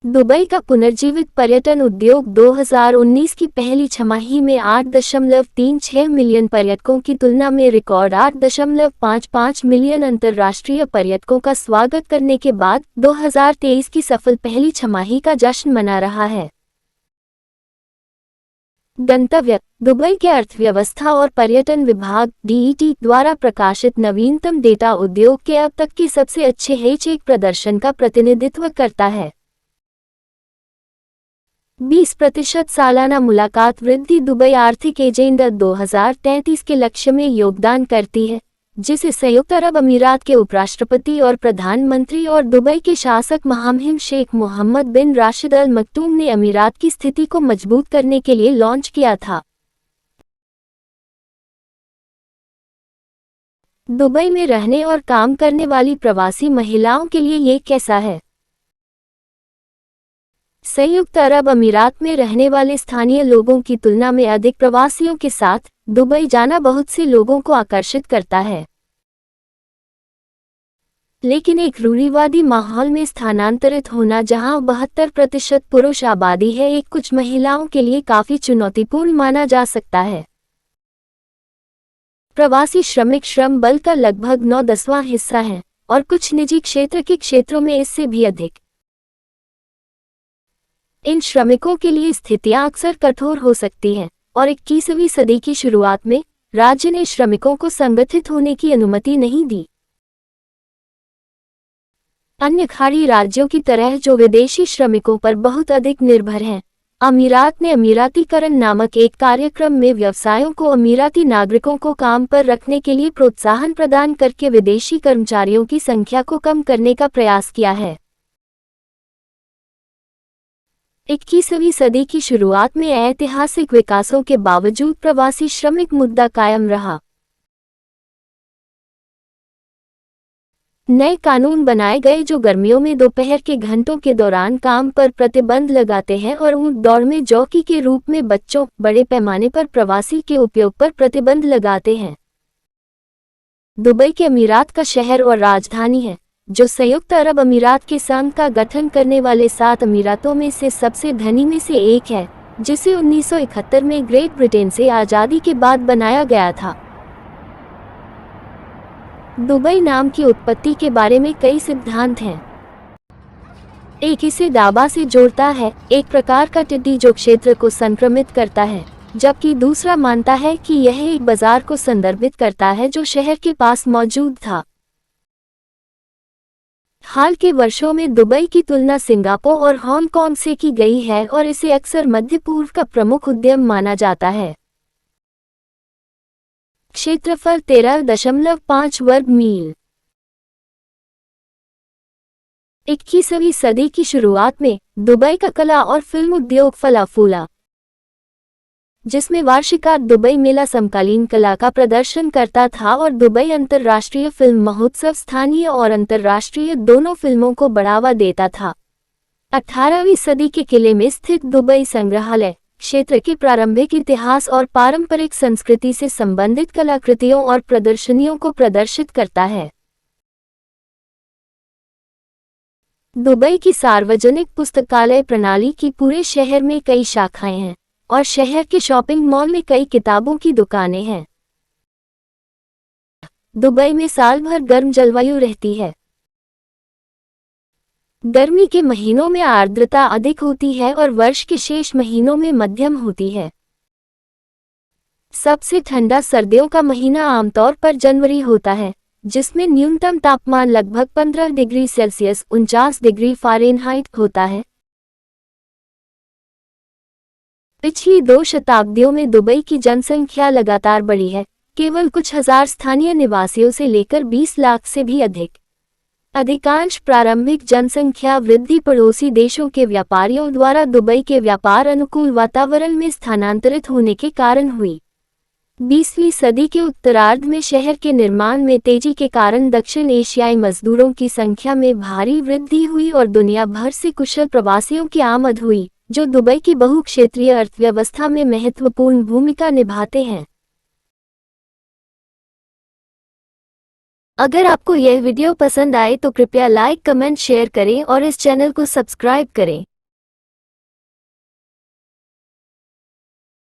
Dubai का पुनर्जीवित पर्यटन उद्योग 2019 की पहली छमाही में 8.36 मिलियन पर्यटकों की तुलना में रिकॉर्ड 8.55 मिलियन अंतर्राष्ट्रीय पर्यटकों का स्वागत करने के बाद 2023 की सफल पहली छमाही का जश्न मना रहा है। गंतव्य: दुबई के अर्थव्यवस्था और पर्यटन विभाग (DET) द्वारा प्रकाशित नवीनतम डेटा उद्योग के अब तक के सबसे अच्छे H1 प्रदर्शन का प्रतिनिधित्व करता है। 20% सालाना मुलाकात वृद्धि दुबई आर्थिक एजेंडा 2033 के लक्ष्य में योगदान करती है, जिसे संयुक्त अरब अमीरात के उपराष्ट्रपति और प्रधानमंत्री और दुबई के शासक महामहिम शेख मोहम्मद बिन राशिद अल मक्तूम ने अमीरात की स्थिति को मजबूत करने के लिए लॉन्च किया था। दुबई में रहने और काम करने वाली प्रवासी महिलाओं के लिए ये कैसा है? संयुक्त अरब अमीरात में रहने वाले स्थानीय लोगों की तुलना में अधिक प्रवासियों के साथ दुबई जाना बहुत से लोगों को आकर्षित करता है। लेकिन एक रूढ़िवादी माहौल में स्थानांतरित होना, जहां 72% पुरुष आबादी है, एक कुछ महिलाओं के लिए काफी चुनौतीपूर्ण माना जा सकता है। प्रवासी श्रमिक श्रम बल का लगभग 9/10वां हिस्सा हैं और कुछ निजी क्षेत्र के क्षेत्रों में इससे भी अधिक। इन श्रमिकों के लिए स्थितियां अक्सर कठोर हो सकती हैं और 21वीं सदी की शुरुआत में राज्य ने श्रमिकों को संगठित होने की अनुमति नहीं दी। अन्य खाड़ी राज्यों की तरह जो विदेशी श्रमिकों पर बहुत अधिक निर्भर हैं, अमीरात ने अमीरातीकरण नामक एक कार्यक्रम में व्यवसायों को अमीराती नागरिकों को काम पर रखने के लिए प्रोत्साहन प्रदान करके विदेशी कर्मचारियों की संख्या को कम करने का प्रयास किया है। 21वीं सदी की शुरुआत में ऐतिहासिक विकासों के बावजूद प्रवासी श्रमिक मुद्दा कायम रहा। नए कानून बनाए गए जो गर्मियों में दोपहर के घंटों के दौरान काम पर प्रतिबंध लगाते हैं और ऊंट दौड़ में जॉकी के रूप में बच्चों, बड़े पैमाने पर प्रवासी के उपयोग पर प्रतिबंध लगाते हैं। दुबई के अमीरात का शहर और राजधानी है, जो संयुक्त अरब अमीरात के संघ का गठन करने वाले 7 अमीरातों में से सबसे धनी में से एक है, जिसे 1971 में ग्रेट ब्रिटेन से आज़ादी के बाद बनाया गया था। दुबई नाम की उत्पत्ति के बारे में कई सिद्धांत हैं। एक इसे दाबा से जोड़ता है, एक प्रकार का टिड्डी जो क्षेत्र को संक्रमित करता है, जबकि दूसरा मानता है कि यह एक बाजार को संदर्भित करता है जो शहर के पास मौजूद था। हाल के वर्षों में दुबई की तुलना सिंगापुर और हांगकांग से की गई है और इसे अक्सर मध्य पूर्व का प्रमुख उद्यम माना जाता है। क्षेत्रफल 13.5 वर्ग मील। 21वीं सदी की शुरुआत में दुबई का कला और फिल्म उद्योग फला फूला, जिसमें वार्षिकार्थ दुबई मेला समकालीन कला का प्रदर्शन करता था और दुबई अंतर्राष्ट्रीय फिल्म महोत्सव स्थानीय और अंतर्राष्ट्रीय दोनों फिल्मों को बढ़ावा देता था। 18वीं सदी के किले में स्थित दुबई संग्रहालय क्षेत्र के प्रारंभिक इतिहास और पारंपरिक संस्कृति से संबंधित कलाकृतियों और प्रदर्शनियों को प्रदर्शित करता है। दुबई की सार्वजनिक पुस्तकालय प्रणाली की पूरे शहर में कई शाखाएं हैं और शहर के शॉपिंग मॉल में कई किताबों की दुकानें हैं। दुबई में साल भर गर्म जलवायु रहती है। गर्मी के महीनों में आर्द्रता अधिक होती है और वर्ष के शेष महीनों में मध्यम होती है। सबसे ठंडा सर्दियों का महीना आमतौर पर जनवरी होता है, जिसमें न्यूनतम तापमान लगभग 15 डिग्री सेल्सियस 49 डिग्री फ़ारेनहाइट होता है। पिछली 2 शताब्दियों में दुबई की जनसंख्या लगातार बढ़ी है, केवल कुछ हजार स्थानीय निवासियों से लेकर 20 लाख से भी अधिक। अधिकांश प्रारंभिक जनसंख्या वृद्धि पड़ोसी देशों के व्यापारियों द्वारा दुबई के व्यापार अनुकूल वातावरण में स्थानांतरित होने के कारण हुई। 20वीं सदी के उत्तरार्ध में शहर के निर्माण में तेजी के कारण दक्षिण एशियाई मजदूरों की संख्या में भारी वृद्धि हुई और दुनिया भर से कुशल प्रवासियों की आमद हुई, जो दुबई की बहुक्षेत्रीय अर्थव्यवस्था में महत्वपूर्ण भूमिका निभाते हैं। अगर आपको यह वीडियो पसंद आए तो कृपया लाइक, कमेंट, शेयर करें और इस चैनल को सब्सक्राइब करें।